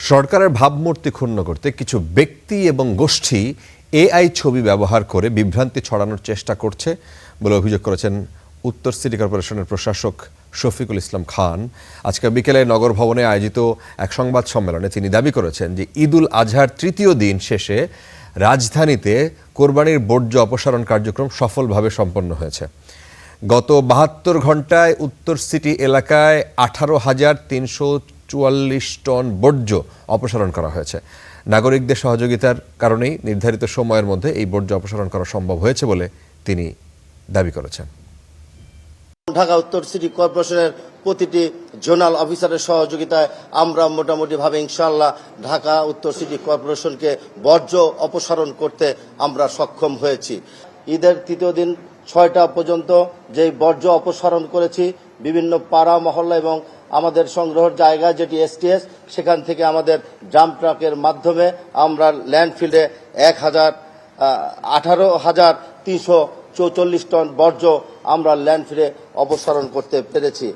সরকারের ভাবমূর্তি ক্ষুণ্ণ করতে কিছু ব্যক্তি এবং গোষ্ঠী এআই ছবি ব্যবহার করে বিভ্রান্তি ছড়ানোর চেষ্টা করছে বলে অভিযোগ করেছেন উত্তর সিটি কর্পোরেশনের প্রশাসক শফিকুল ইসলাম খান। আজকে বিকেলে নগর ভবনে আয়োজিত এক সংবাদ সম্মেলনে তিনি দাবি করেছেন যে ঈদুল আজহার তৃতীয় দিন শেষে রাজধানীতে কোরবানির বর্জ্য অপসারণ কার্যক্রম সফলভাবে সম্পন্ন হয়েছে। গত ৭২ ঘন্টায় উত্তর সিটি এলাকায় ১৮,৩৪৪ টন বর্জ্য অপসারণ করা হয়েছে। নাগরিকদের সহযোগিতার কারণেই নির্ধারিত সময়ের মধ্যে এই বর্জ্য অপসারণ করা সম্ভব হয়েছে বলে তিনি দাবি করেছেন। ঢাকা উত্তর সিটি কর্পোরেশনের প্রতিটি জোনাল অফিসারের সহযোগিতায় আমরা মোটামুটিভাবে ইনশাআল্লাহ ঢাকা উত্তর সিটি কর্পোরেশনকে বর্জ্য অপসারণ করতে আমরা সক্ষম হয়েছি। ঈদের তৃতীয় দিন ৬টা পর্যন্ত যেই বর্জ্য অপসারণ করেছি বিভিন্ন পাড়া মহল্লা এবং আমাদের সংগ্রহের জায়গা যেটি এসটিএস, সেখান থেকে আমাদের ড্রাম ট্রাকের মাধ্যমে আমরা ল্যান্ডফিল্ডে 18,344 টন বর্জ্য আমরা ল্যান্ডফিলে অপসারণ করতে পেরেছি।